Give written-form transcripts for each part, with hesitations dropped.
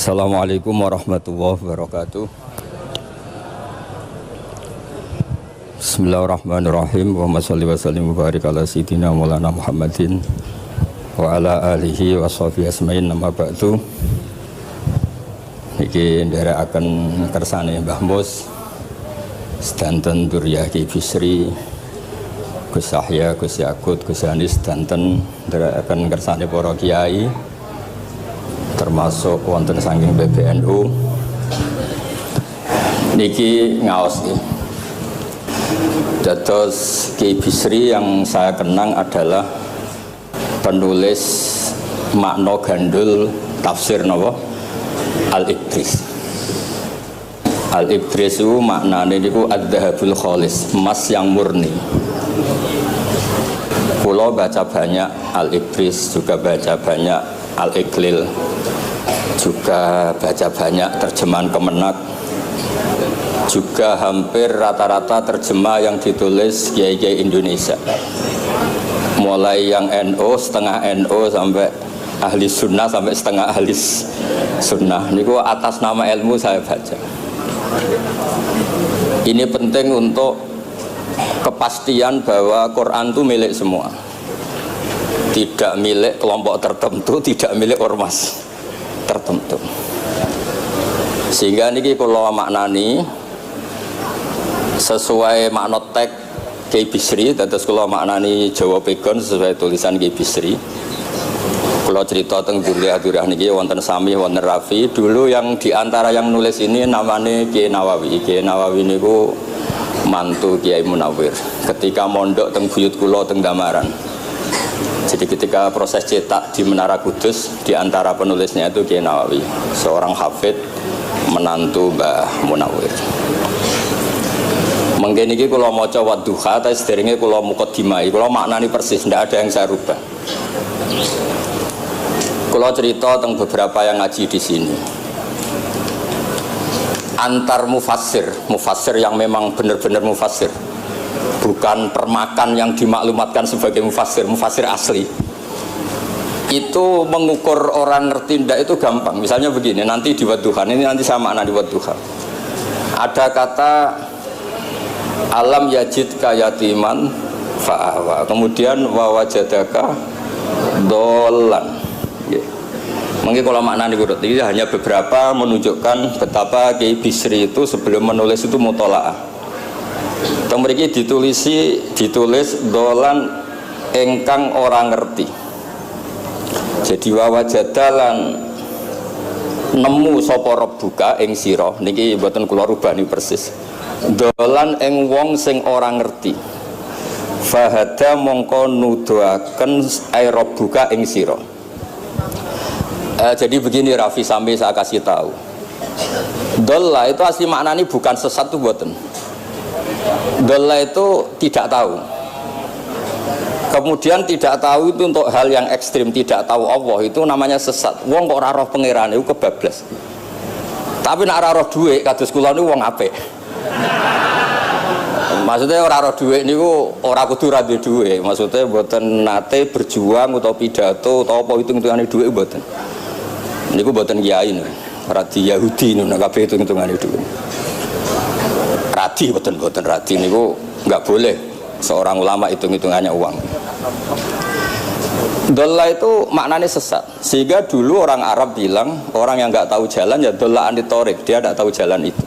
Assalamualaikum warahmatullahi wabarakatuh. Bismillahirrahmanirrahim. Wa sholli wa sallim wa barik ala sayyidina Maulana Muhammadin wa ala alihi wa sahbihi asma'in. Nama ba'du. Niki nderekaken kersane Mbah Mus sedanten Durya Ki Bisri, Gus Yahya, Gus Yakut, Gus Anis, sedanten nderekaken kersane para kiai termasuk wonten saking PBNU niki ngaos iki. Dados Ki Bisri yang saya kenang adalah penulis makna gandul tafsir napa Al-Ibris. Al-Ibris itu maknane niku ad-dhahabul khalis, emas yang murni. Kula baca banyak Al-Ibris, juga baca banyak Al-Iqlil, juga baca banyak terjemahan Kemenak, juga hampir rata-rata terjemah yang ditulis kiai-kiai Indonesia, mulai yang NO, setengah NO sampai ahli sunnah sampai setengah ahli sunnah. Niku atas nama ilmu saya baca. Ini penting untuk kepastian bahwa Quran itu milik semua, tidak milik kelompok tertentu, tidak milik ormas tertentu. Sehingga niki kula maknani sesuai makna teks Ki Bisri, dados kula maknani Jawa Pegon sesuai tulisan Ki Bisri. Kula cerita teng Durya niki wonten Sami, wonten Rafi. Dulu yang diantara yang nulis ini namanya Kiai Nawawi. Kiai Nawawi niku mantu Kiai Munawir. Ketika mondok teng buyut kula teng Damaran. Jadi ketika proses cetak di Menara Kudus, di antara penulisnya itu Kiai Nawawi, seorang hafid menantu Mbah Munawir. Mungkin ini kalau mau coba duha, tapi sederhana kalau mukaddimah, kalau maknani persis, tidak ada yang saya rubah. Kalau cerita tentang beberapa yang ngaji di sini, antar mufassir yang memang benar-benar mufassir, bukan permakan yang dimaklumatkan sebagai mufassir asli, itu mengukur orang ngerti ndak itu gampang. Misalnya begini, nanti di Wadduha, ini nanti sama anak di Wadduha ada kata alam yajid kayatiman fa'awa, kemudian wawajadaka dolan. Mungkin kalau makna diurut ini hanya beberapa menunjukkan betapa Ki Bisri itu sebelum menulis itu mutola'ah. Mereka ditulis dolan engkang orang ngerti. Jadi wawajadalan nemu sapa rabbuka ing sira niki mboten kula rubani persis. Dolan ing wong sing ora ngerti. Fahada mongko nuduhaken ai rabbuka ing sira. Jadi begini Rafi, sampai saya kasih tahu. Dolla itu asli maknanya bukan sesat tuh mboten. Dolla itu tidak tahu. Kemudian tidak tahu itu untuk hal yang ekstrim, tidak tahu Allah itu namanya sesat. Wong kok ora roh pangeran itu kebablas. Tapi nek ora roh dhuwit kados kula niku wong apik. Maksudnya ora roh dhuwit niku ora kudu ra duwe dhuwit. Maksudnya mboten nate berjuang utawa pidato utawa apa hitung-hitungane dhuwit mboten. Niku mboten kiai niku. Radi Yahudi niku kabeh hitung-hitungane dhuwit. Radi mboten radi niku enggak boleh seorang ulama hitung-hitungannya uang. Dolla itu maknanya sesat. Sehingga dulu orang Arab bilang orang yang nggak tahu jalan ya dolla anitorik, dia tidak tahu jalan itu.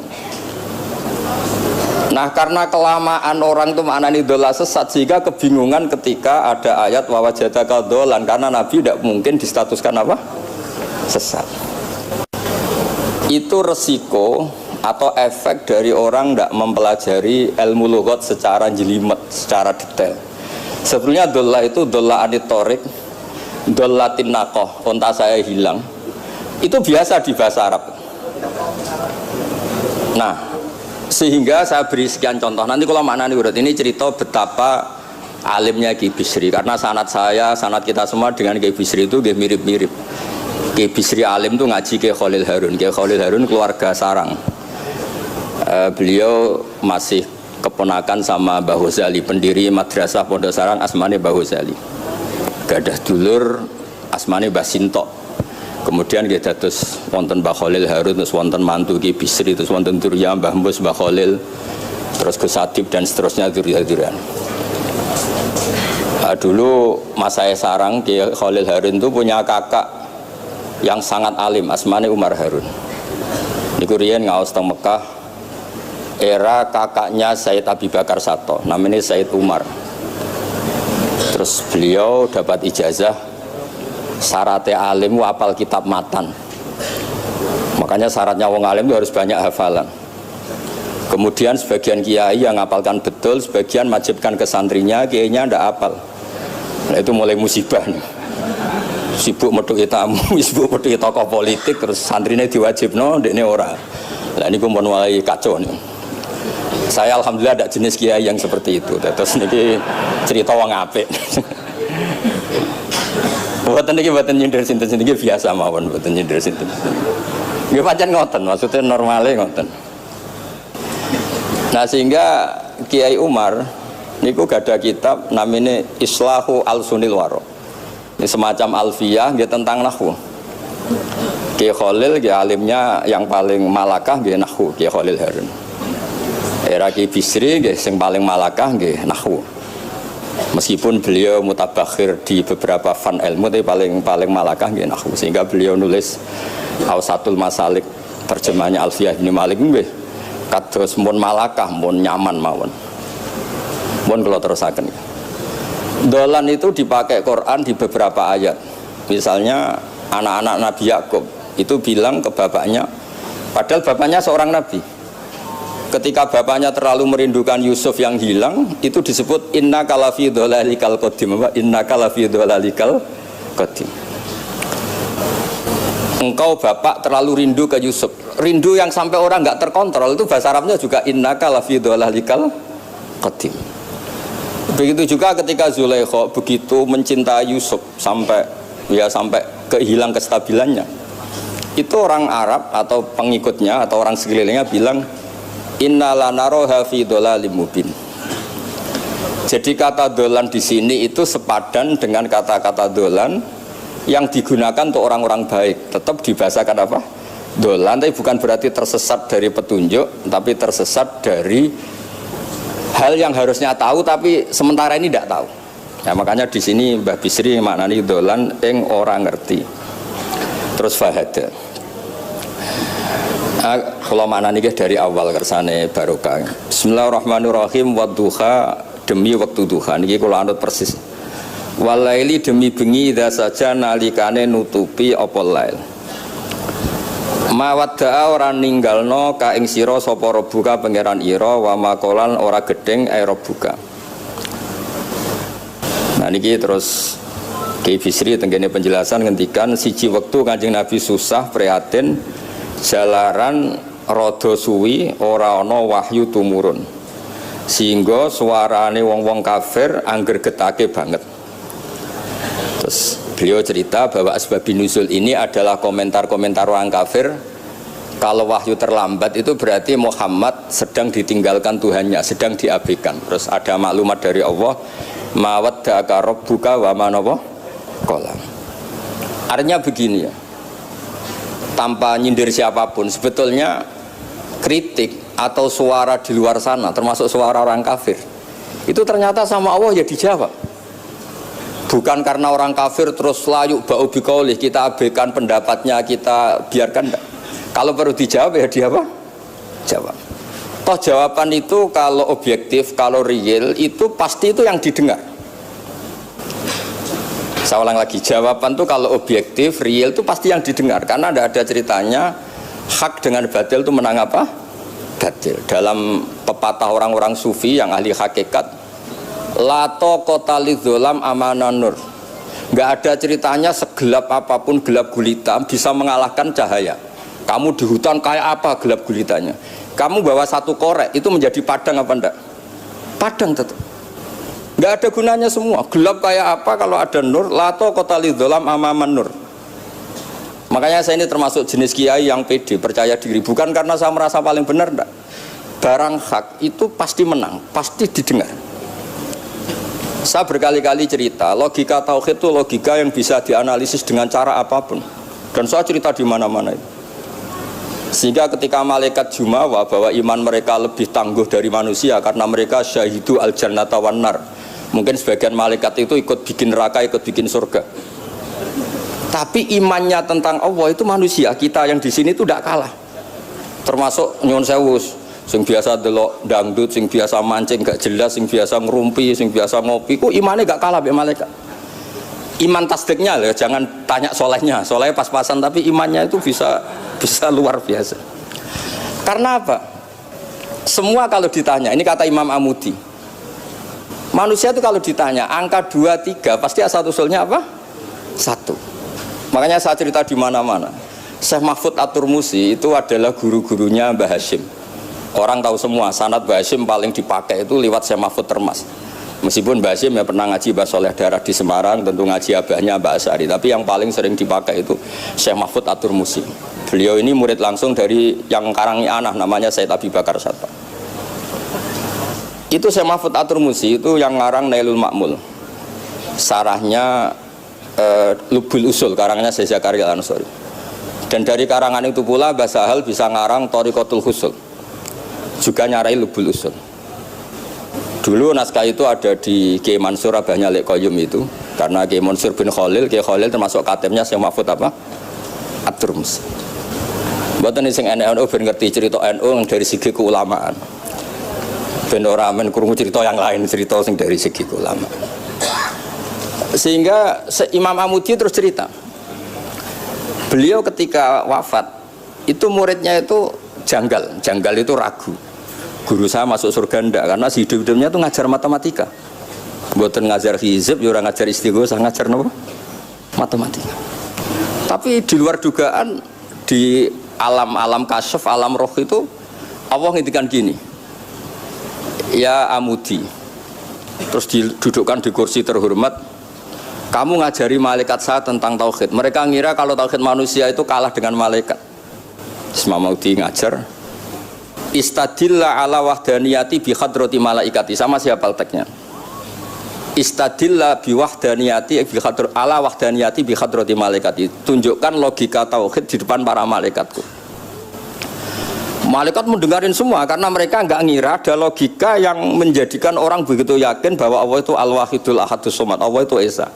Nah karena kelamaan orang itu maknanya dolla sesat, sehingga kebingungan ketika ada ayat wawajadaka dolan, karena Nabi tidak mungkin distatuskan apa? Sesat. Itu resiko atau efek dari orang tidak mempelajari ilmu lughat secara jelimet, secara detail. Sebetulnya dolla itu dolla anitorik, dollatin naqah, unta saya hilang. Itu biasa di bahasa Arab. Nah, sehingga saya beri sekian contoh. Nanti kalau maknanya urut ini cerita betapa alimnya Ki Bisri, karena sanad kita semua dengan Ki Bisri itu mirip-mirip. Ki Bisri alim itu ngaji ke Khalil Harun. Ki Khalil Harun keluarga sarang. Beliau masih keponakan sama Mbah Ghazali, pendiri madrasah Pondok Sarang asmane Mbah Ghazali. Gadah dulur asmane Mbah Sintok. Kemudian kita terus wonten Mbah Khalil Harun, terus wonten mantu Ki Bisri, terus wonten Durya Mbah Mus, Mbah Khalil, terus Gus Adib dan seterusnya Durya-Duryan. Dulu Mas saya sarang Ki Khalil Harun itu punya kakak yang sangat alim, asmane Umar Harun. Niku riyen ngaos teng Mekah era kakaknya Said Abi Bakar Sato, namanya Said Umar. Terus beliau dapat ijazah syaratnya alim hafal kitab matan. Makanya syaratnya wong alim itu harus banyak hafalan. Kemudian sebagian kiai yang ngapalkan betul, sebagian majibkan ke santrinya, kiainya ndak hafal. Nah itu mulai musibah nih. Sibuk metuki tamu, sibuk metuki tokoh politik, terus santrinya diwajibno, ndekne ora. Lah niku mun mulai kacau nih. Saya alhamdulillah ada jenis kiai yang seperti itu. Terus niki cerita wong apik. Mboten niki mboten nyindir sinten-sinten iki biasa mawon, mboten nyindir sinten. Nggih pancen ngoten, maksudnya normale ngoten. Nah sehingga Kiai Umar niku gada kitab namanya Islahu Al-Sunil Waro. Ini semacam alfiyah nggih tentang nahwu. Kiai Khalil nggih alimnya yang paling malakah nggih nahwu, Kiai Khalil Harun. Era Ki Bisri nggih sing paling malakah nggih nahwu. Meskipun beliau mutabakhir di beberapa fan ilmu tapi paling malakah nggih nahwu, sehingga beliau nulis Awsatul Masalik terjemahnya Alfiyah Ibnu Malik nggih kados mun malakah mun nyaman mawon. Mun kula terusaken. Dolan itu dipakai Quran di beberapa ayat. Misalnya anak-anak Nabi Yakub itu bilang ke bapaknya, padahal bapaknya seorang nabi. Ketika bapaknya terlalu merindukan Yusuf yang hilang, itu disebut inna kalafi dhalalikal qadim. Inna kalafi dhalalikal qadim. Engkau bapak terlalu rindu ke Yusuf. Rindu yang sampai orang nggak terkontrol itu bahasa Arabnya juga inna kalafi dhalalikal qadim. Begitu juga ketika Zulaikha begitu mencintai Yusuf sampai kehilang kestabilannya. Itu orang Arab atau pengikutnya atau orang sekelilingnya bilang inna lanaroha fi dhalalim mubin. Jadi kata dolan di sini itu sepadan dengan kata-kata dolan yang digunakan untuk orang-orang baik. Tetap dibahasakan apa? Dolan, tapi bukan berarti tersesat dari petunjuk, tapi tersesat dari hal yang harusnya tahu tapi sementara ini tidak tahu. Nah, makanya di sini Mbah Bisri maknani dolan ing orang ngerti. Terus fahada. Kalau mana nih dari awal kersane barokah. Bismillahirrahmanirrahim. Wadduha demi waktu duha. Niki kalau anut persis. Walaili demi bengi ida saja nalikane nutupi apa lail. Mawadda'a ora ninggalno ka ing sira sapa rabbuka pangeran ira wa makolan ora gedeng ae rabbuka. Nah niki terus Kiai Bisri tenggene penjelasan ngendikan siji wektu Kanjeng Nabi susah prihatin jalaran rada suwi ora ana wahyu tumurun sehingga suarane wong-wong kafir angger getake banget. Terus beliau cerita bahwa asbabun nuzul ini adalah komentar-komentar orang kafir kalau wahyu terlambat itu berarti Muhammad sedang ditinggalkan Tuhannya, sedang diabaikan. Terus ada maklumat dari Allah mawaddaka rabbuka wa ma qala. Artinya begini ya, tanpa nyindir siapapun, sebetulnya kritik atau suara di luar sana, termasuk suara orang kafir, itu ternyata sama Allah ya dijawab. Bukan karena orang kafir terus layuk ba'u biqaulih, kita abaikan pendapatnya, kita biarkan. Kalau perlu dijawab ya dia apa? Jawab. Toh jawaban itu kalau objektif, kalau real, itu pasti itu yang didengar. Saya ulang lagi, jawaban itu kalau objektif, real itu pasti yang didengar. Karena tidak ada ceritanya hak dengan batil itu menang apa? Batil. Dalam pepatah orang-orang sufi yang ahli hakikat, lato kota lidzolam amanan nur. Nggak ada ceritanya segelap apapun gelap gulita bisa mengalahkan cahaya. Kamu di hutan kayak apa gelap gulitanya? Kamu bawa satu korek itu menjadi padang apa enggak? Padang tetap. Nggak ada gunanya semua. Gelap kayak apa kalau ada nur? Lato kota lidzolam amaman nur. Makanya saya ini termasuk jenis kiai yang pede, percaya diri. Bukan karena saya merasa paling benar, enggak. Barang hak itu pasti menang, pasti didengar. Saya berkali-kali cerita, logika tauhid itu logika yang bisa dianalisis dengan cara apapun. Dan saya cerita di mana-mana itu. Sehingga ketika malaikat jumawa bahwa iman mereka lebih tangguh dari manusia karena mereka syahidu al-jannata wan nar. Mungkin sebagian malaikat itu ikut bikin neraka, ikut bikin surga. Tapi imannya tentang Allah itu manusia, kita yang di sini itu tidak kalah. Termasuk nyuwun sewu, sing biasa delok dangdut, sing biasa mancing gak jelas, sing biasa ngerumpi, sing biasa ngopi, kok imannya gak kalah be malaikat. Iman tasdiknya loh, jangan tanya solehnya, solehnya pas-pasan, tapi imannya itu bisa luar biasa. Karena apa? Semua kalau ditanya, ini kata Imam Amudi, manusia itu kalau ditanya angka 2, 3 pasti asal usulnya apa? 1. Makanya saya cerita di mana-mana. Syekh Mahfud At-Turmusi itu adalah guru-gurunya Mbah Hashim. Orang tahu semua sanad Mbah Hashim paling dipakai itu lewat Syekh Mahfud Termas. Meskipun Mbah Hashim ya pernah ngaji Mbah Soleh Darah di Semarang, tentu ngaji abahnya Mbah Asy'ari, tapi yang paling sering dipakai itu Syekh Mahfud At-Turmusi. Beliau ini murid langsung dari yang karangi anak namanya Said Abi Bakar Satta. Itu Syekh Mahfud At-Turmusi itu yang ngarang Nailul Ma'mul. Sarahnya Lubul Usul, karangannya Syekh Zakaria Al-Ansori. Dan dari karangan itu pula Mbah Sahal bisa ngarang Thariqatul Husul. Juga nyarai Lubul Usul. Dulu naskah itu ada di Kiai Mansur abahnya Lek Qayyum itu, karena Kiai Mansur bin Khalil, Kiai Khalil termasuk katibnya Syekh Mahfud apa? At-Turmusi. Mboten sing NU ben ngerti cerita NU dari segi keulamaan. Ben ora men krungu cerita yang lain, cerita sing dari segi keulamaan. Sehingga Imam Amudi terus cerita. Beliau ketika wafat itu muridnya itu janggal itu ragu. Guru saya masuk surga ndak, karena hidup-hidupnya itu ngajar matematika. Mboten ngajar hizib, ya ora ngajar istighosah, ngajar napa? Matematika. Tapi di luar dugaan di alam kasyaf, alam roh itu Allah ngintikan gini. Ya Amudi. Terus didudukkan di kursi terhormat. Kamu ngajari malaikat saya tentang tauhid. Mereka ngira kalau tauhid manusia itu kalah dengan malaikat. Imam Amudi ngajar. Istadilla ala wahdaniyati bi hadrati malaikati, sama siapa teksnya? Istadilla bi wahdaniyati bi hadr ala wahdaniyati bi hadrati malaikati. Tunjukkan logika tauhid di depan para malaikatku. Malaikat mendengarin semua karena mereka enggak ngira ada logika yang menjadikan orang begitu yakin bahwa Allah itu Al-Wahidul Ahadus Somad, Allah itu Esa.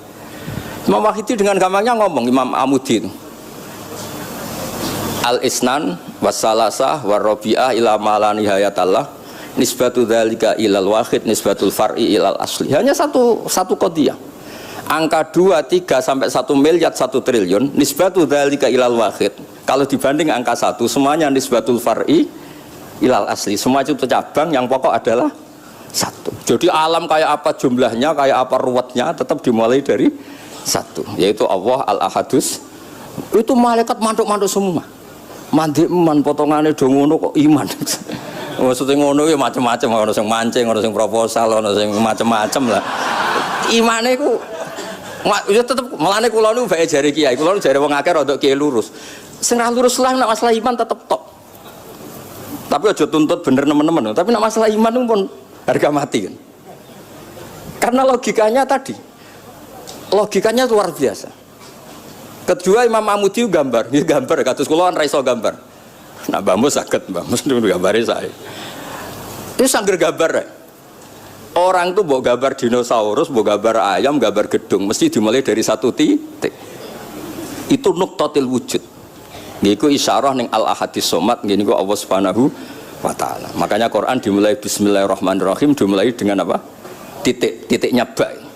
Imam Wahidi dengan gampangnya ngomong, Imam Amudi itu Al-Isnan wassalasah warrobi'ah ila ma'la nihayatallah nisbatu dzalika ilal wahid nisbatul far'i ilal asli. Hanya satu qadiyah. Angka 2, 3 sampai 1 miliar 1 triliun nisbatu dzalika ilal wahid. Kalau dibanding angka 1 semuanya nisbatul far'i ilal asli. Semua itu cabang, yang pokok adalah 1. Jadi alam kayak apa jumlahnya, kayak apa ruwetnya tetap dimulai dari 1, yaitu Allah Al-Ahadus. Itu malaikat mantuk-mantuk semua. Mandik man potongannya do ngono kok iman. Maksudnya ngono ya macam-macam, ono sing mancing, ono sing proposal, ono sing macam-macam lah. Imane ku ya tetep melane kula niku bae jare kiai, kula jare wong akeh rada kiai lurus. Sing ra lurus lah nek masalah iman tetep tok. Tapi aja tuntut bener nemen-nemen, tapi nek masalah iman itu pun harga mati kan. Karena logikanya tadi. Logikanya luar biasa. Kedua Imam Amudi gambar, ini gambar kados kula kan ra iso gambar. Nah Mbah Mus saged, Mbah Mus gambare saya. Itu sangger gambar ya. Orang tuh mbok gambar dinosaurus, mbok gambar ayam, gambar gedung, mesti dimulai dari 1 titik. Itu nuqtatil wujud. Niku isyarah ning Al-Ahadis Somad, niku Allah Subhanahu wa taala. Makanya Quran dimulai bismillahirrahmanirrahim, dimulai dengan apa? Titiknya ba.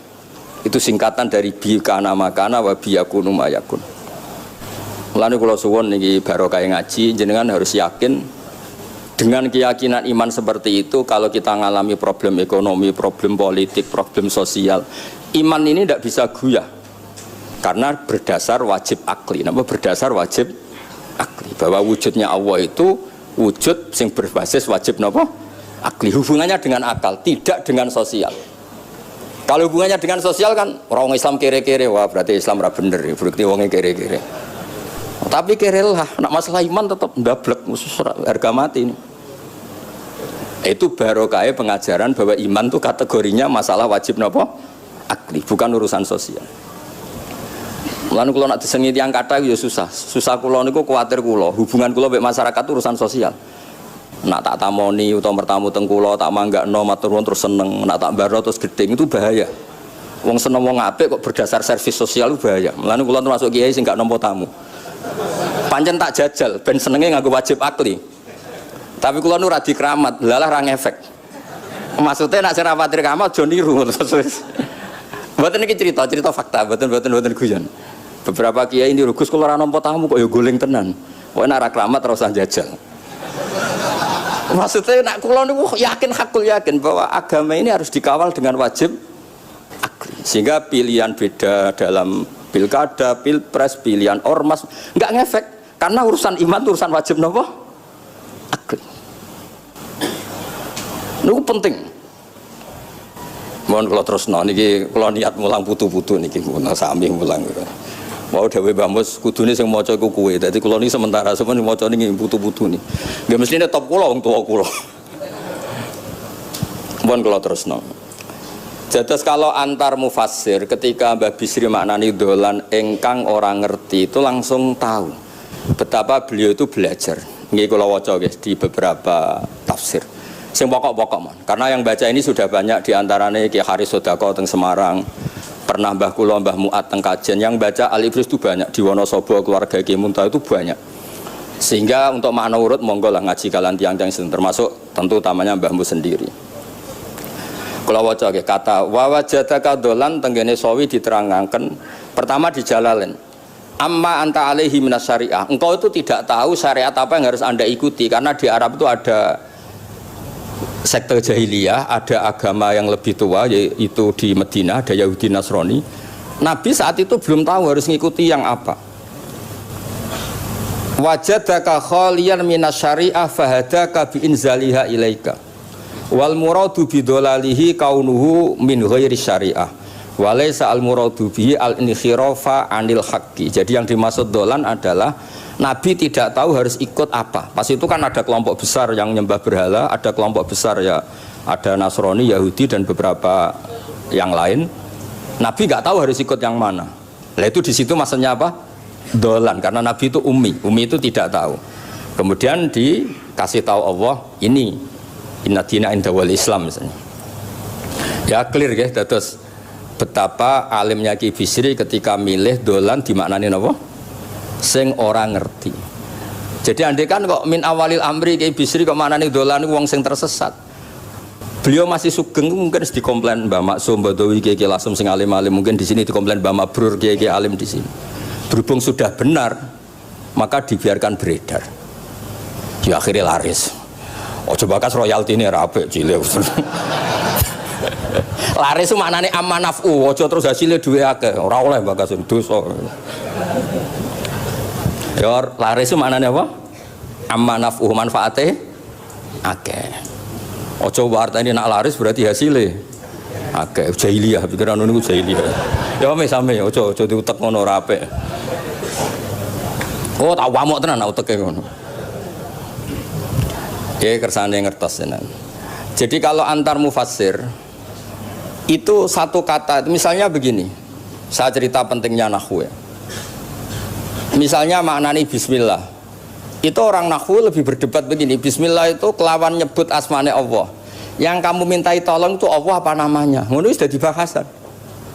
Itu singkatan dari bi kana makana wa bi yakunu mayakun. Mulane kula suwun niki barokah ngaji, jenengan harus yakin dengan keyakinan iman seperti itu. Kalau kita ngalami problem ekonomi, problem politik, problem sosial, iman ini tidak bisa guyah karena berdasar wajib akli. Napa berdasar wajib akli, bahwa wujudnya Allah itu wujud yang berbasis wajib napa akli, hubungannya dengan akal, tidak dengan sosial. Kalau hubungannya dengan sosial kan orang Islam kere-kere, wah berarti Islam ra bener, berarti wongnya kere-kere. Tapi kere lah, nak masalah iman tetap ndablek, khusus harga mati ini. Itu barokah pengajaran bahwa iman itu kategorinya masalah wajib napa akli, bukan urusan sosial. Lan kula nak disengi tiyang kathah ya susah. Susah kula niku kuwatir kula, hubungan kula mek masyarakat urusan sosial. Nak tak tamoni utawa mertamu teng kula tak manggakno matur nuwun terus seneng, nak tak mbaro terus gedeng itu bahaya. Wong seneng wong apik kok berdasar servis sosial itu bahaya. Mulane kula termasuk kiai sing gak nampa tamu. Pancen tak jajal ben senenge nganggo wajib akli. Tapi kula nu ra dikeramat, lalah ra ngefek. Maksudnya nak sing rapatir kamat aja niru terus. Mboten iki cerita fakta, mboten guyon. Beberapa kiai ini Gus kula ora nampa tamu kok ya goling tenan. Pokoke nek ora keramat ora usah jajal. Maksudnya nak kula niku yakin hakul yakin bahwa agama ini harus dikawal dengan wajib akli. Sehingga pilihan beda dalam pilkada, pilpres, pilihan ormas enggak ngefek karena urusan iman itu urusan wajib napa? Akli. Niku penting. Mohon kalau terus niki kalau niat mulang putu-putu niki mulang sami mulang. Mau dhewe Mbah Mus kudune sing maca iku kowe. Dadi kula niki sementara sampeyan maca niki putu-putu niki. Nggih mestine top kula wong tuwa kula. Mohon kalau terus Jadi kalau antar mufassir ketika Mbah Bisri maknani dolan engkang orang ngerti itu langsung tahu betapa beliau itu belajar. Nggih kula waca guys di beberapa tafsir. Sing pokok-pokok man. Karena yang baca ini sudah banyak diantaranya Ki Haris Sodako teng Semarang, pernah Mbah Kula Mbah Muat teng Kajen. Yang baca Al-Ibris itu banyak di Wonosobo keluarga Ki Munta itu banyak. Sehingga untuk makna urut monggo lah ngaji kalian tiang-tiang termasuk tentu utamanya Mbahmu sendiri. Kula waca kata wa wajadaka dolan tenggene sawi diterangaken pertama di Jalalain. Amma anta alaihi minas syariah. Engkau itu tidak tahu syariat apa yang harus Anda ikuti karena di Arab itu ada sekte jahiliyah, ada agama yang lebih tua yaitu di Madinah ada Yahudi Nasrani. Nabi saat itu belum tahu harus ngikuti yang apa. Wajadaka khaliyan minas syariah fahadaka bi inzaliha ilaika. Wal muradu bidolalihi kaunuhu min ghairi syariah. Walaysa al muradu bihi al inkhirafa anil haqqi. Jadi yang dimaksud dolan adalah Nabi tidak tahu harus ikut apa. Pas itu kan ada kelompok besar yang nyembah berhala, ada kelompok besar ya, ada Nasrani, Yahudi dan beberapa yang lain. Nabi nggak tahu harus ikut yang mana. Nah itu di situ maksudnya apa? Dolan, karena Nabi itu ummi itu tidak tahu. Kemudian dikasih tahu Allah ini inna dina inda wal Islam misalnya. Ya clear ya, terus betapa alimnya Ki Bisri ketika milih dolan dimaknani apa? Sing orang ngerti. Jadi andai kan kok min awalil amri Ki Bisri kok manane dolan wong sing tersesat. Beliau masih sugeng mungkin harus dikomplain Mbah Maksum Badawi Ki Lasem sing alim-alim, mungkin di sini dikomplain Mbah Mabrur Ki alim di sini. Berhubung sudah benar maka dibiarkan beredar. Di akhirnya laris. Oh coba kas royalti ini rapi cilik. Laris itu maknane amanafu, ojo terus hasilnya duwe akeh. Ora oleh bakas dosa. Ya laris itu maknanya apa? Amma naf'uh manfaate akeh. Ojo artine nak laris berarti hasilnya akeh. Jahiliyah pikiran niku jahiliyah. Ya same ojo diutek ngono ora apik. Oh tak wamuk tenan uteke ngono. Ya kersane ngertos tenan. Jadi kalau antar mufassir itu satu kata, misalnya begini. Saya cerita pentingnya nahwu ya. Misalnya maknani bismillah. Itu orang nahwu lebih berdebat begini. Bismillah itu kelawan nyebut asmane Allah. Yang kamu mintai tolong itu Allah apa namanya? Ngono sudah dibahasan.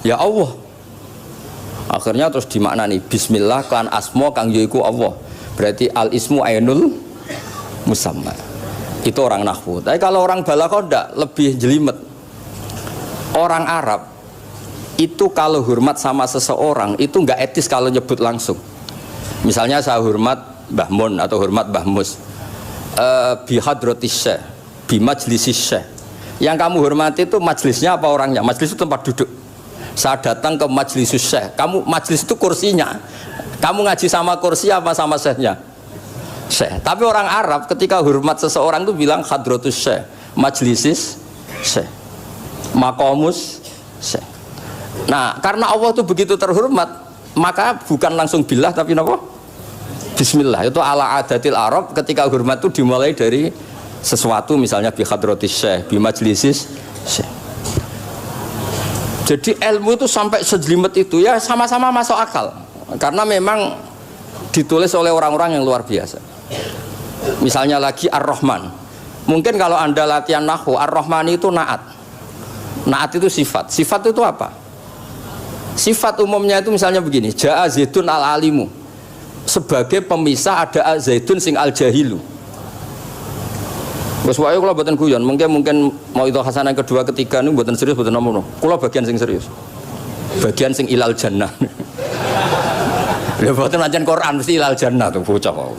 Ya Allah. Akhirnya terus dimaknani bismillah kan asma kang yaiku Allah. Berarti al ismu ainul musamma. Itu orang nahwu. Tapi kalau orang balaghah ndak, lebih jelimet. Orang Arab itu kalau hormat sama seseorang itu enggak etis kalau nyebut langsung. Misalnya saya hormat Mbah Mun atau hormat Mbah Mus bi hadratis syekh, bi majlisis syekh. Yang kamu hormati itu majlisnya apa orangnya? Majlis itu tempat duduk. Saya datang ke majlisus syekh. Kamu majlis itu kursinya. Kamu ngaji sama kursi apa sama syekhnya? Syekh. Tapi orang Arab ketika hormat seseorang itu bilang hadratus syekh, majlisis syekh, maqamus syekh. Nah, karena Allah itu begitu terhormat, maka bukan langsung billah tapi apa? Bismillah. Itu ala adatil Arab ketika hormat itu dimulai dari sesuatu misalnya bi hadratis syekh, bi majlisis syekh. Jadi ilmu itu sampai sejelimet itu ya sama-sama masuk akal. karena memang ditulis oleh orang-orang yang luar biasa. Misalnya lagi Ar-Rahman. Mungkin kalau Anda latihan nahwu, Ar-Rahman itu naat. Naat itu sifat. Sifat itu apa? Sifat umumnya itu misalnya begini, Ja'a Zaidun al-alimu. Sebagai pemisah ada Zaidun sing al-jahilu. Wes wae kula mboten guyon, mungkin mau itu hasanah kedua ketiga niku mboten serius mboten nomono. Kula bagian sing serius. Bagian sing ilal jannah. Lha mboten ancen Quran mesti ilal jannah tuh bocah kok.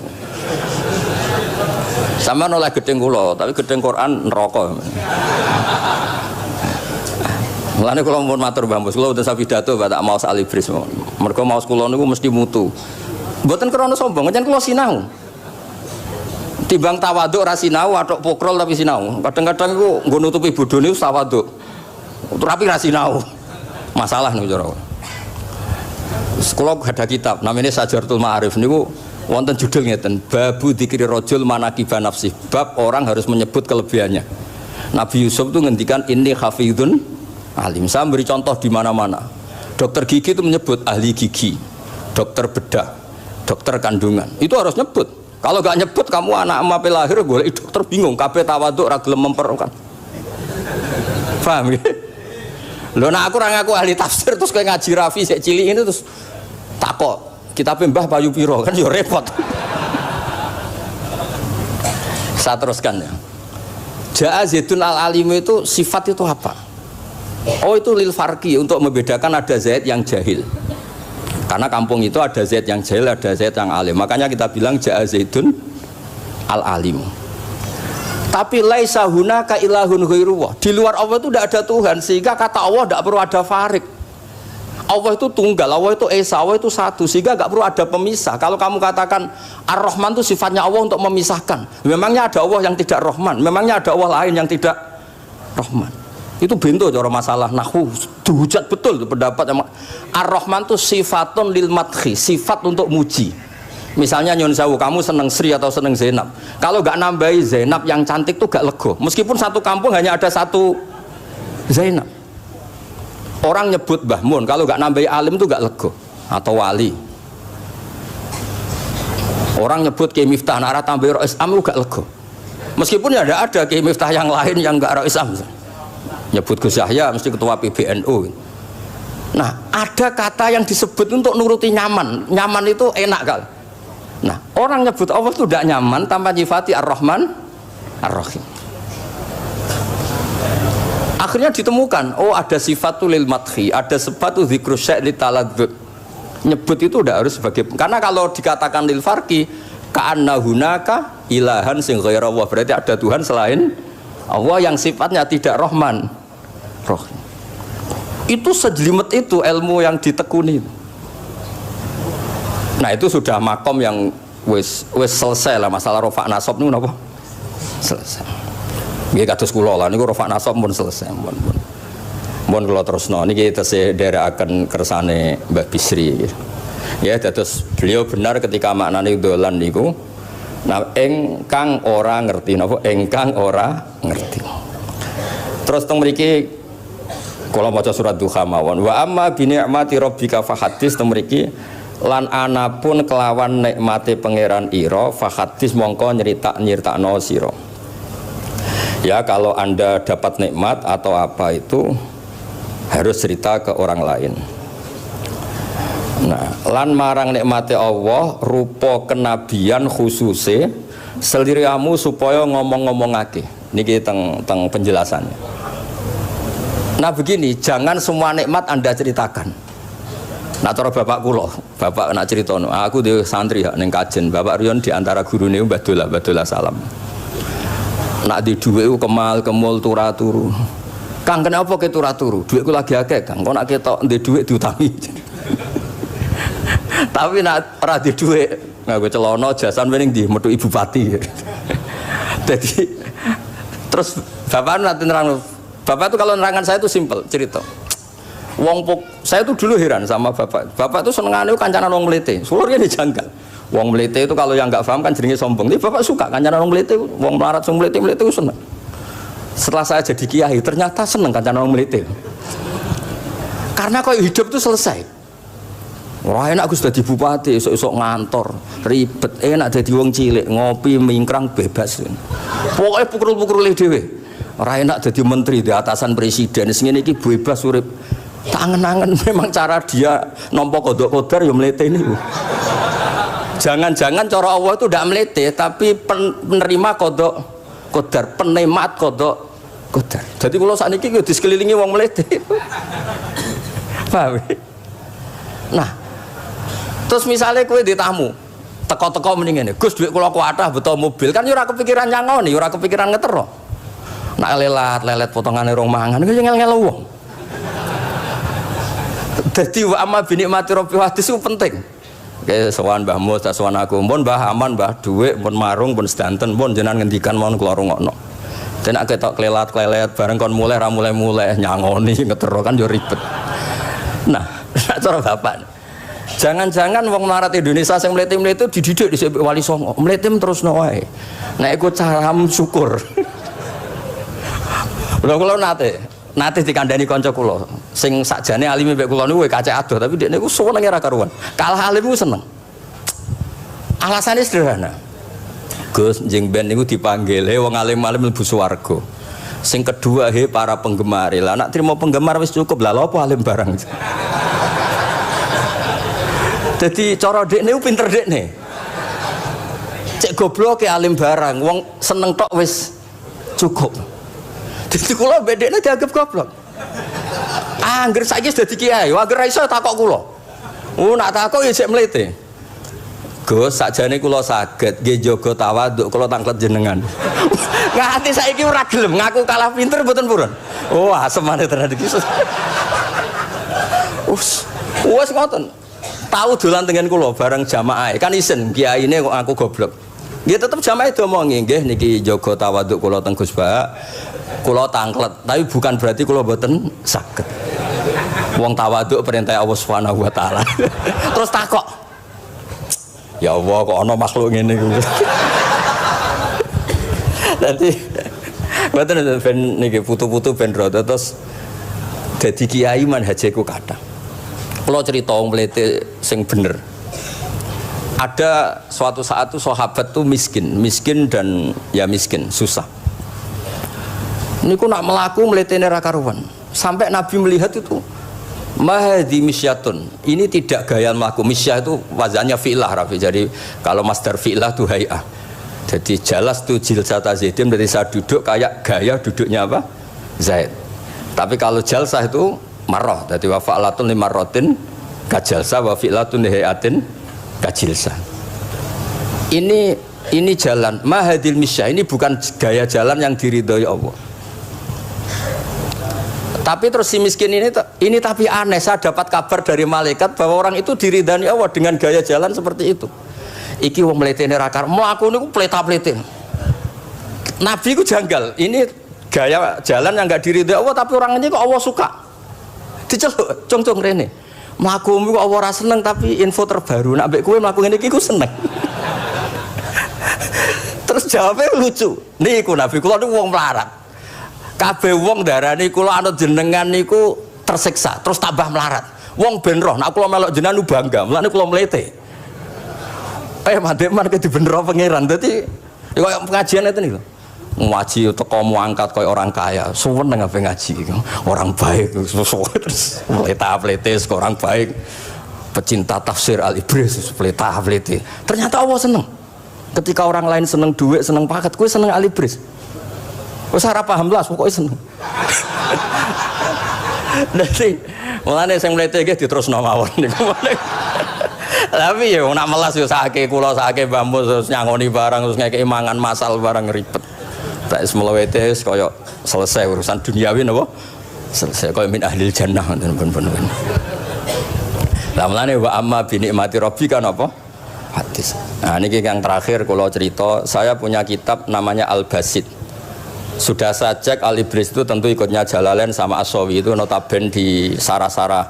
Sama nolak gedeng kula, tapi gedeng Quran neraka. Mulane kula mun matur Mbah Mus, kula mboten sapidato tak maos alibris. Mergo maos kula niku mesti mutu. Mboten krana sombong, ancen kula sinau. Timbang tawaduk ra sinau, atok pokrol tapi sinau. Kadang-kadang iku nggo nutupi bodhone wis tawaduk. Tapi ra sinau. Masalah niku cara. Sekolah ada kitab namanya Sajaratul Ma'arif niku wonten judul ngeten, Babu Dzikri Rajul Manaqiba Nafsi. Bab orang harus menyebut kelebihannya. Nabi Yusuf itu ngendikan inni hafidun alim. Saya beri contoh di mana-mana. Dokter gigi itu menyebut ahli gigi, dokter bedah, dokter kandungan. Itu harus nyebut. Kalau gak nyebut kamu anak emak lahir boleh dokter bingung, kabeh tawaduk ra gelem memperkan. Paham ya? Lho nek aku ora ngaku ahli tafsir terus kowe ngaji Rafi sik cilik ini terus takok, kitabe Mbah Payu piro kan ya repot. Saya teruskan ya. Ja'a Zaidun al-alim itu sifat itu apa? Oh itu lil farqi, untuk membedakan ada Zaid yang jahil. Karena kampung itu ada Zaid yang jahil, ada Zaid yang alim. Makanya kita bilang Ja'a Zaidun al-alim. Tapi laisa hunaka ilahun ghairuwah. Di luar Allah itu tidak ada Tuhan, sehingga kata Allah tidak perlu ada farik. Allah itu tunggal, Allah itu esa, Allah itu satu, sehingga tidak perlu ada pemisah. Kalau kamu katakan Ar-Rahman itu sifatnya Allah untuk memisahkan, memangnya ada Allah yang tidak Rahman, memangnya ada Allah lain yang tidak Rahman. Itu bento cara masalah nahwu, dihujat betul itu pendapat yang Ar-Rahman itu sifatun lil madhi, sifat untuk muji. Misalnya nyun sewu, kamu seneng Sri atau seneng Zainab, kalau gak nambahi Zainab yang cantik tuh gak lego. Meskipun satu kampung hanya ada satu Zainab. Orang nyebut Mbah Mun, kalau gak nambahi alim tuh gak lego. Atau wali. Orang nyebut Kiai Miftah nara tambahi Rais Am gak lego. Meskipun ya ada Kiai Miftah yang lain yang gak Rais Am. Nyebut Gus Yahya mesti ketua PBNU. Nah ada kata yang disebut untuk nuruti nyaman. Nyaman itu enak kali. Nah orang nyebut Allah itu tidak nyaman tanpa nyifati Ar-Rahman Ar-Rahim. Akhirnya ditemukan, oh ada sifatul lil madhi, ada sifatul dzikru syai' li taladzud. Nyebut itu tidak harus sebagai, karena kalau dikatakan lil farqi ka'anna hunaka ilahan sing ghaira Allah, berarti ada Tuhan selain Allah yang sifatnya tidak Rahman Rahim. Itu sejelimet itu ilmu yang ditekuni. Nah itu sudah makom yang wis selesai lah masalah rofa nasab niku napa? Selesai. Nggih kados kula lah niku rofa nasab pun selesai. Mun kula terusno niki tesih nderekaken kersane Mbah Bisri. Ya dados beliau benar ketika maknane dolan niku. Nah engkang ora ngerti napa? Engkang ora ngerti. Terus teng mriki kula maca surat Duha mawon. Wa amma bi ni'mati rabbika fahadits teng mriki lan anapun kelawan nikmate pangeran ira fahadits mongko nyritakno sira. Ya kalau Anda dapat nikmat atau apa itu harus cerita ke orang lain. Nah, lan marang nikmate Allah rupa kenabian khususe seliramu supaya ngomong-ngomongake. Niki teng penjelasannya. Nah begini, jangan semua nikmat Anda ceritakan. Nah cara bapak kula, bapak nak cerita, aku di santri ya neng kajen, bapak Rion di antara gurune Mbah Dola salam. Nak di duit kemal kemul turu. Kang kenapa ke turu? Duitku lagi akeh Kang. Kok nak ketok di duit diutangi. Tapi nak ora di duit, nganggo celana jasan wening ndi metu ibu pati. Jadi terus bapak nanti nerang, bapak itu kalau nerangan saya itu simpel cerita. Saya tuh dulu heran sama bapak. Bapak tuh senengane kancanan wong mlete. Sulurnya dijanggal. Wong mlete itu kalau yang nggak paham kan jenenge sombong. Tapi bapak suka kancanan wong mlete, wong melarat wong mlete itu seneng. Setelah saya jadi kiai ternyata seneng kancanan wong mlete. Karena kok hidup itu selesai. Wah enak Gus dadi bupati, esuk-esuk ngantor, ribet. Enak dadi wong cilik, ngopi mingkrang bebas. Pokoke pukul-pukul dhewe. Ora enak dadi menteri di atasan presiden. Sing ngene iki bebas urip. Tak angen-angen memang cara dia nampa kodok kodar ya mlete niku. Jangan-jangan cara Allah itu tidak mlete tapi penerima kodok kodar, penemat kodok kodar. Jadi kalau saat ini di sekelilingi wong mlete. Paham? Nah, terus misalnya kue ditamu, teko-teko mendingan Gus duit kula kuatah betul mobil kan ora kepikiran nyangoni, ora kepikiran ngetero. Nak lelet potongane rong mangan ku ngel-ngel wong. Dadi wa amma binikmati rabbi hadis itu penting. Kayak sowan Mbah Mus, sowan aku, pun Mbah aman, Mbah duit, pun marung, pun sedanten, pun jenengan ngendikan mon kula rungokno. Dan aku ketok klelat bareng kon mulai ra mulai nyangoni ngetero kan yo ribet. Nah, cara bapak. Jangan-jangan wong melarat Indonesia sing mlete-mlete dididik dhisik Wali Songo. Mlete terusno wae. Nek iku cara syukur. Kula nate dikandani kanca kula sing sakjane alime mbek kula niku kacek adoh tapi dekne niku seneng ora karuan. Kalah alim ku seneng. Alasane sederhana. Gus njing ben niku dipanggil wong alim-alim mlebu swarga. Sing kedua para penggemar. Lah nek trimo penggemar wis cukup lah lha apa alim barang. Jadi cara dekne ku pinter dekne. Cek goblok ke alim barang, wong seneng tok wis cukup. Jadi kula bedekne dianggap goblok. Angger saiki wis dadi kiai, angger ra iso takok kula. Nak takok ya jek mlete. Gus sakjane kula saged nggih jaga tawaduk kula tanglet jenengan. Nganti saiki ora gelem ngaku kalah pinter mboten purun. Oh, asemane tenan iki. Wes ngoten. Tahu dolan tengen kula bareng jamaah. Kan isen kiyaine kok aku goblok. Nggih tetep jamaah diomongi nggih niki jaga tawaduk kula teng Gus Ba. Kula tanglet, tapi bukan berarti kula mboten saged. Wong tawaduk perintah Allah Subhanahu wa taala. Terus takok. Ya Allah kok ana makhluk ngene iku. Dadi mboten ben niki putu-putu ben rada terus dadi kiai manhajeku kathah. Kula cerita wong mlete sing bener. Ada suatu saat tuh sahabat tuh miskin dan ya miskin, susah. Niku nak melaku mletene ra karuan. Sampai Nabi melihat itu mahdi misyatun. Ini tidak gaya melaku. Misyah itu wazannya fi'lah Rafi. Jadi kalau masdar fi'lah itu hay'ah. Jadi jalas tuh jilsata Zaidin dari saya duduk kayak gaya duduknya apa? Zaid. Tapi kalau jalsah itu marrah. Jadi wa fa'latun limarratin kajalsah wa fi'latun lihayatin kajilsah. Ini jalan mahadil misyah. Ini bukan gaya jalan yang diridhoi Allah. Tapi terus si miskin ini tapi aneh, saya dapat kabar dari malaikat bahwa orang itu diridani Allah dengan gaya jalan seperti itu. Iki wong mletene rakar, mlaku niku pleta-plete. Nabi ku janggal. Ini gaya jalan yang enggak diridai Allah tapi orang ini kok Allah suka. Diceluk, cung-cung rene. Mlaku kok Allah ora seneng tapi info terbaru nek mbek kowe mlaku ngene iki ku seneng. Terus jawabnya lucu. Niku Nabi kula niku wong melarat. Kabeh wong darani kula anut jenengan niku tersiksa, terus tambah melarat. Wong ben roh, nek kula melok jenengan bangga, mulane kula mlete. Mandeman ke dibenero pangeran. Dadi kaya pengajian itu nih lho. Ngaji teko angkat kaya orang kaya, seneng ape ngaji. Orang baik terus mleta-mlete orang baik. Pecinta tafsir Al-Ibris mleta-mlete. Ternyata Allah seneng. Ketika orang lain seneng duit, seneng paket, kowe seneng Al-Ibris. Wes ora paham blas pokoke seneng. Dadi mulane sing mlete nggih diterusno mawon niku. Tapi ya nak melas yo sake kula sake bambu terus nyangoni barang terus ngekeki mangan masal barang ribet. Tak wis mlewete wis kaya selesai urusan duniawi napa? Selesai kaya min ahlil jannah ngoten ben-ben. Lah mulane wa amma bi nikmati rabbika napa? Hadis. Nah niki yang terakhir kula cerita, saya punya kitab namanya Al-Basit. Sudah saya cek Al-Ibris itu tentu ikutnya Jalalain sama As-Sawi itu notaben di sarah-sarah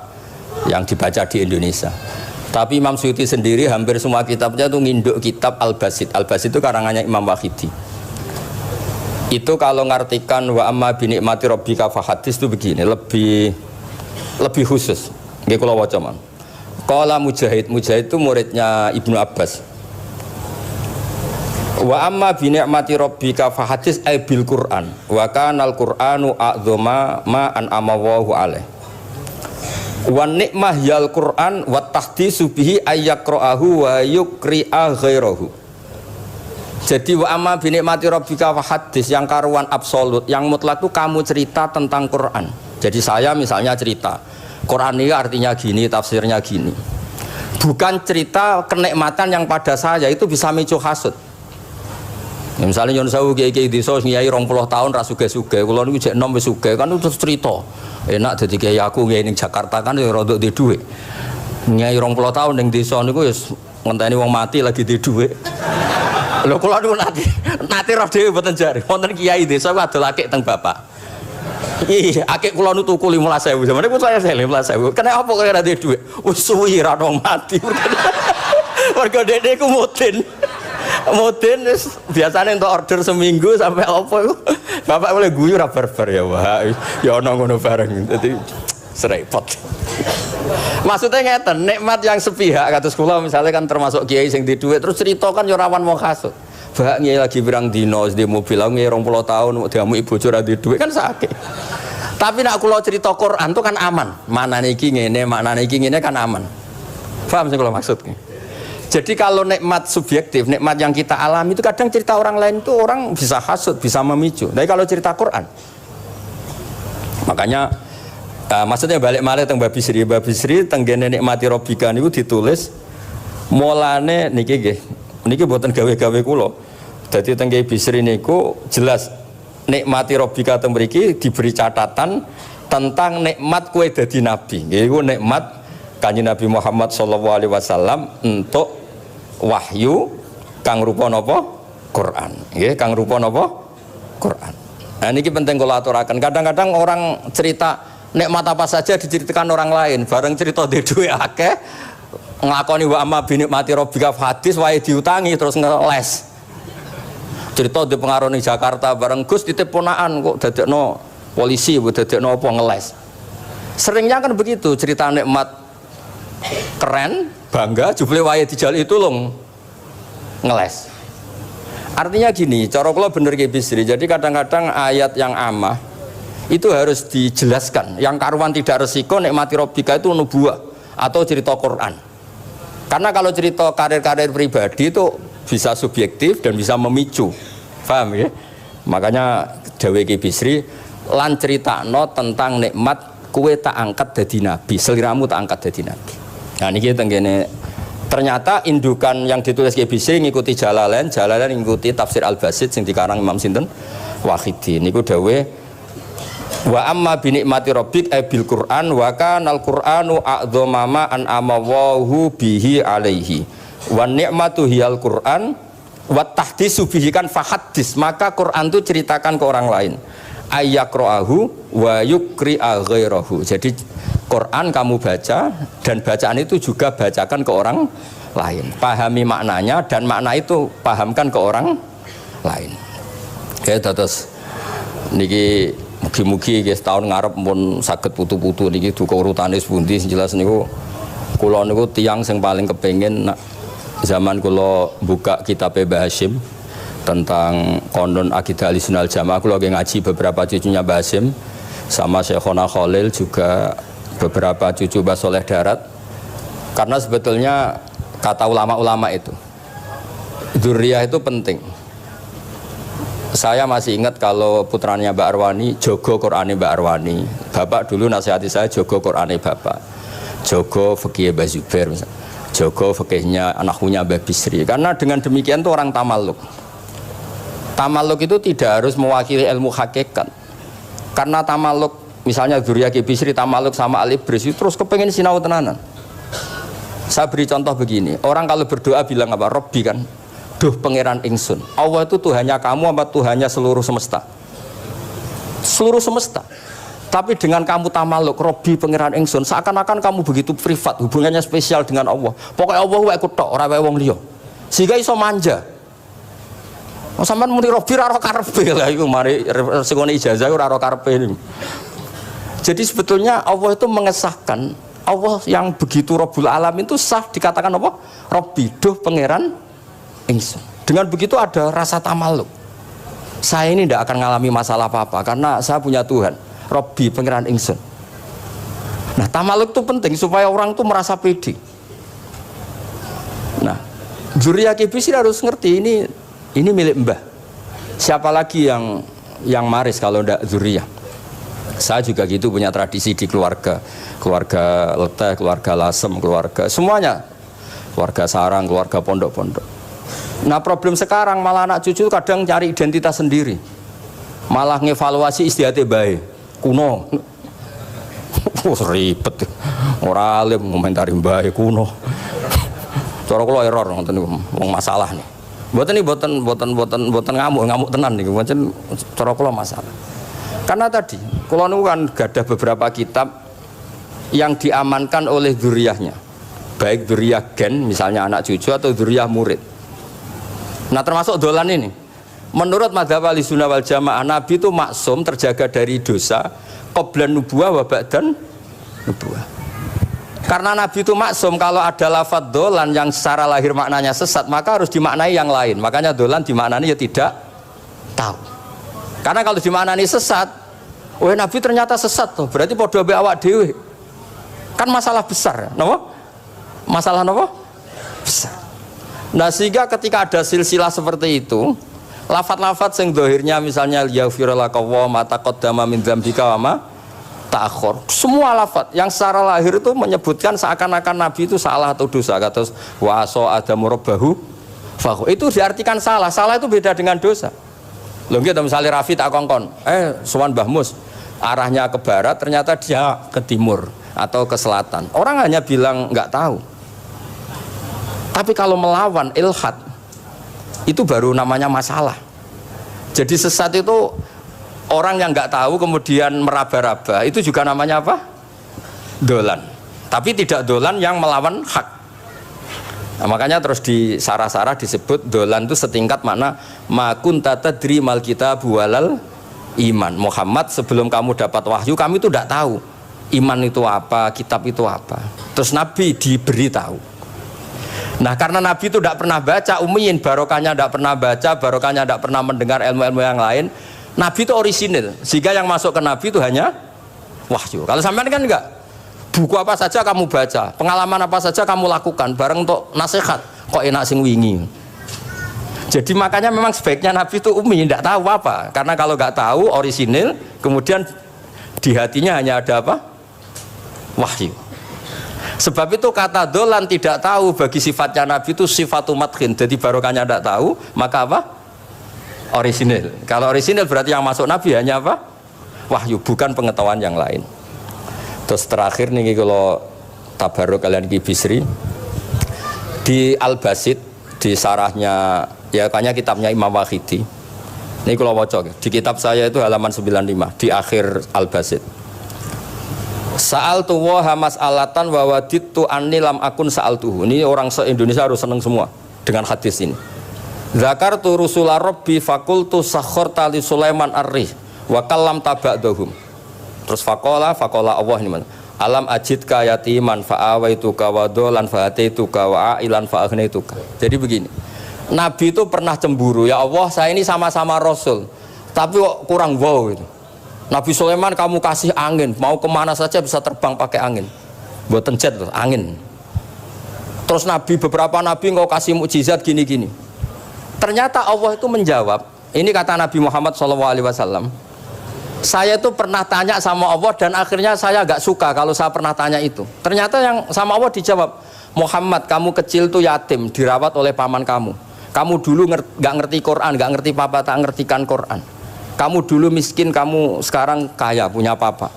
yang dibaca di Indonesia. Tapi Imam Suyuti sendiri hampir semua kitabnya itu nginduk kitab Al-Basit. Al-Basit itu karangannya Imam Wahidi. Itu kalau ngartikan wa amma bi nikmati rabbika fa hadis itu begini, lebih khusus. Nggih kula waca man. Qala Mujahid, Mujahid itu muridnya Ibnu Abbas. Wa amma bi ni'mati rabbika fa hadis ay bil Qur'an wa kana al Qur'anu a'dzama ma an amawahu alaih. Wa nikmah yal Qur'an wa tahdisu bihi ayyaqra'ahu wa yukri'a ghairahu. Jadi wa amma bi ni'mati rabbika fa hadis yang karuan absolut, yang mutlak itu kamu cerita tentang Quran. Jadi saya misalnya cerita Quran ini artinya gini, tafsirnya gini. Bukan cerita kenikmatan yang pada saya itu bisa micu hasud. Ya, misalnya nyon sewu kiai-kiai desa ngiyai 20 tahun ra sugih-sugih, kula niku jek enom wis sugih kan terus cerita. Enak dadi kiai aku ngiyai ning Jakarta kan ya rada duwe dhuwit. Ngiyai 20 tahun ning desa niku wis ngenteni wong mati lagi duwe dhuwit. Lho kula niku nate roh dhewe mboten jare. Wonten kiai desa ku adol akik teng bapak. Iya, akik kula nu tuku 15.000. Zamane ku saya 15.000. Kena apa kok ora duwe dhuwit? Wis suwi ra ono mati. Mergo dene ku mudin. Mudin wis biasane entuk order seminggu sampai apa iku. Bapak boleh guyu ra barbar ya, wah. Ya ono ngono bareng. Dadi serepot. Maksudnya ngeten, nikmat yang sepihak kados kula misalnya kan termasuk kiai sing di dhuwit terus cerita kan yo rawan wong hasud. Bak ngiyai lagi pirang dino di mobil aku ngiyai 20 tahun diamuki bojo ra di dhuwit kan sakit. Tapi nek kula cerita Quran itu kan aman. Maknane iki ngene, maknane iki ngene kan aman. Paham sing kula maksudnya? Jadi kalau nikmat subjektif, nikmat yang kita alami itu kadang cerita orang lain itu orang bisa hasud, bisa memicu. Tapi kalau cerita Quran, makanya maksudnya balik malih teng Babi Sri tenggene nikmati Rabbika niku ditulis mulane niki nggih. Niki mboten gawe-gawe kula. Dadi teng Babi Sri niku jelas nikmati Rabbika teng mriki diberi catatan tentang nikmat kowe dadi nabi. Nggih iku nikmat Kanjeng Nabi Muhammad sallallahu alaihi wasallam untuk wahyu kang rupa napa? Quran. Nggih, kang rupa napa? Quran. Nah niki penting kula aturaken. Kadang-kadang orang cerita nikmat apa saja diceritakan orang lain, bareng cerita di duwe akeh nglakoni wa amma bi nikmati rabbika hadis wae diutangi terus ngeles. Cerita di pengaruh ning Jakarta bareng Gus titip ponakan kok dadekno polisi, dadekno apa ngeles. Seringnya kan begitu, cerita nikmat keren, bangga, jubile wae dijali tulung ngeles. Artinya gini, cara kula bener ki Bisri. Jadi kadang-kadang ayat yang amah itu harus dijelaskan. Yang karuan tidak resiko nikmati Rabbika itu nubuah atau cerita Quran. Karena kalau cerita karir-karir pribadi itu bisa subjektif dan bisa memicu. Paham ya? Makanya dawuh Ki Bisri lan critakno tentang nikmat kue tak angkat dadi nabi, seliramu tak angkat dadi nabi. Nah niki tenggene ternyata indukan yang ditulis Ki Bisri ngikuti Jalalain ngikuti tafsir Al-Basit sing dikarang Imam sinten Wahidi. Niku dawuh wa amma bi nikmati rabbik bil Qur'an wa kanal Qur'anu a'dzama ma an amawahu bihi alaihi wa ni'matu hiyal Qur'an wa tahdisu bihi kan fahaddis, maka Quran itu ceritakan ke orang lain ayyaqra'ahu wa yukri'a ghairahu. Jadi Quran kamu baca dan bacaan itu juga bacakan ke orang lain, pahami maknanya dan makna itu pahamkan ke orang lain. Oke, terus niki mugi-mugi guys tahun ngarep pun saged putu-putu niki duka urutane pundi jelas niku kula niku tiyang sing paling kepengin zaman kula buka kitab Mbah Hasyim tentang konon akidah Ahlussunnah wal Jamaah, kula ngaji beberapa cucunya Mbah Hasyim sama Syekhona Khalil juga beberapa cucu Mbah Soleh Darat. Karena sebetulnya kata ulama-ulama itu dzurriyah itu penting. Saya masih ingat kalau putranya Mbak Arwani jogo Qur'ane Mbak Arwani. Bapak dulu nasihati saya jogo Qur'ane bapak, jogo fikih Mbah Zubair, jogo fikihnya anaknya Mbah Bisri. Karena dengan demikian tuh orang tamaluk. Tamaluk itu tidak harus mewakili ilmu hakikat. Karena tamaluk, misalnya dzurriyah Ki Bisri tamaluk sama Al-Ibris itu terus kepengen sinau tenanan. Saya beri contoh begini, orang kalau berdoa bilang apa? Robbi kan, duh pangeran ingsun. Allah itu Tuhannya kamu apa Tuhannya seluruh semesta? Seluruh semesta. Tapi dengan kamu tamaluk, Robbi pangeran ingsun, seakan-akan kamu begitu privat, hubungannya spesial dengan Allah. Pokoknya Allah wae kutok, ora wae wong liya. Sehingga iso manja. Sampeyan muni Robbi ora karepe lah iku mari sing ijazah ora karepe. Jadi sebetulnya Allah itu mengesahkan Allah yang begitu Rabbul Alamin itu sah dikatakan apa? Rabbi, duh pangeran ingsun. Dengan begitu ada rasa tamaluk. Saya ini tidak akan mengalami masalah apa-apa karena saya punya Tuhan, Rabbi, pangeran ingsun. Nah, tamaluk itu penting supaya orang itu merasa pede. Nah, Dzurriyyah Kibisri harus ngerti ini milik mbah. Siapa lagi yang maris kalau tidak Dzurriyyah? Saya juga gitu, punya tradisi di keluarga leteh, keluarga lasem, keluarga semuanya, keluarga sarang, keluarga pondok-pondok. Nah, problem sekarang malah anak cucu kadang cari identitas sendiri, malah ngevaluasi istiadatnya baik kuno. Ribet orang alim ngomentari baik kuno. Cara kula error ngoten niku, wong masalah nih. Mboten ngamuk tenan niku, pancen cara kula masalah. Karena tadi, kula niku kan gadah beberapa kitab yang diamankan oleh dzurriyyahnya. Baik dzurriyyah gen misalnya anak cucu atau dzurriyyah murid. Nah, termasuk dolan ini. Menurut madzhab Ahlussunnah wal Jamaah, Nabi itu maksum, terjaga dari dosa qablan nubuwah wa ba'dan nubuwah. Karena Nabi itu maksum, kalau ada lafadz dolan yang secara lahir maknanya sesat, maka harus dimaknai yang lain. Makanya dolan dimaknai ya tidak tahu. Karena kalau dimaknai sesat, oh Nabi ternyata sesat tuh, berarti podo be awak dhewe. Kan masalah besar, napa? Masalah napa? Besar. Nah, sehingga ketika ada silsilah seperti itu, lafadz-lafadz yang dohirnya misalnya yaghfirulaka wa ma taqaddama min dzambika wa ma ta'akhkhar, semua lafadz yang secara lahir itu menyebutkan seakan-akan Nabi itu salah atau dosa. Kata wa asa adamu rabbahu fa itu diartikan salah. Salah itu beda dengan dosa. Lho nggih, misalnya Rafi tak kongkon, sowan Mbah Mus arahnya ke barat, ternyata dia ke timur atau ke selatan. Orang hanya bilang nggak tahu. Tapi kalau melawan ilhad, itu baru namanya masalah. Jadi sesat itu orang yang nggak tahu kemudian meraba-raba, itu juga namanya apa? Dolan. Tapi tidak dolan yang melawan hak. Nah, makanya terus di sarah-sarah disebut dolan itu setingkat makna ma kunta tadri mal kitab walal iman. Muhammad, sebelum kamu dapat wahyu, kami itu tidak tahu iman itu apa, kitab itu apa. Terus Nabi diberi tahu. Nah, karena Nabi itu tidak pernah baca, ummiyin, barokahnya tidak pernah baca, barokahnya tidak pernah mendengar ilmu-ilmu yang lain. Nabi itu orisinil, sehingga yang masuk ke Nabi itu hanya wahyu. Kalau sampean kan enggak, buku apa saja kamu baca, pengalaman apa saja kamu lakukan, bareng untuk nasihat, kok enak sing wingi. Jadi makanya memang sebaiknya Nabi itu ummi, tidak tahu apa, karena kalau nggak tahu orisinil, kemudian di hatinya hanya ada apa? Wahyu. Sebab itu kata dolan tidak tahu bagi sifatnya Nabi itu sifatu madkhin. Jadi barokahnya tidak tahu, maka apa? Orisinil. Kalau orisinil berarti yang masuk Nabi hanya apa? Wahyu, bukan pengetahuan yang lain. Terus terakhir nih kalau tabaruk kalian Kibisri di Al-Basit, di sarahnya ya kayaknya kitabnya Imam Wahidi. Ini kalau wocok di kitab saya itu halaman 95 di akhir Al-Basit. Sa'altu wa mas'alatan wa wadittu anni lam akun sa'altuhu. Ini orang se-Indonesia harus senang semua dengan hadis ini. Zakartu rusula rabbi fakultu sakhorta li Sulaiman ar-rih wa kallam taba'dahum. Terus faqala Allah ini mana? Alam ajidka yatiman fa'awaituka wa dolan fa'ataituka wa a'ilan fa'agnaituka. Jadi begini, Nabi itu pernah cemburu, ya Allah saya ini sama-sama Rasul tapi kok kurang wow gitu. Nabi Sulaiman kamu kasih angin, mau kemana saja bisa terbang pakai angin, buatan jet loh, angin. Terus Nabi, beberapa Nabi engkau kasih mukjizat gini-gini. Ternyata Allah itu menjawab, ini kata Nabi Muhammad SAW, saya itu pernah tanya sama Allah dan akhirnya saya agak suka kalau saya pernah tanya itu. Ternyata yang sama Allah dijawab, Muhammad kamu kecil tuh yatim, dirawat oleh paman kamu. Kamu dulu nggak ngerti Quran, nggak ngerti papa, tak ngertikan Quran. Kamu dulu miskin, kamu sekarang kaya, punya papa.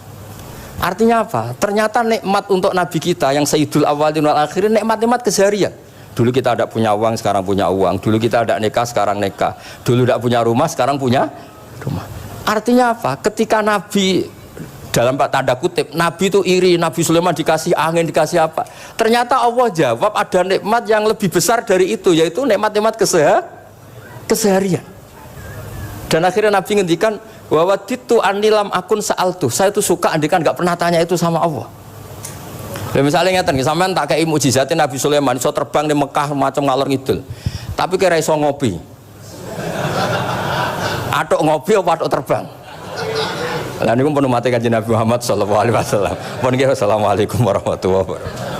Artinya apa? Ternyata nikmat untuk Nabi kita yang Sayyidul Awwalin wal Akhirin, nikmat-nikmat keseharian. Dulu kita tidak punya uang, sekarang punya uang. Dulu kita tidak nikah, sekarang nikah. Dulu tidak punya rumah, sekarang punya rumah. Artinya apa? Ketika Nabi, dalam tanda kutip, Nabi itu iri, Nabi Sulaiman dikasih angin, dikasih apa. Ternyata Allah jawab ada nikmat yang lebih besar dari itu, yaitu nikmat-nikmat keseharian. Dan akhirnya Nabi ngendikan wawaditu anilam akun sa'altu. Saya itu suka andikan nggak pernah tanya itu sama Allah. Misalnya ngeten, sampean tak kei mukjizatin Nabi Sulaiman iso terbang di Mekah macam ngalor ngidul. Tapi kira iso ngopi. Atuk ngopi apa atuk terbang? Lah niku pun mate Kanjeng Nabi Muhammad sallallahu alaihi wasallam. Pun nggih assalamualaikum warahmatullahi wabarakatuh.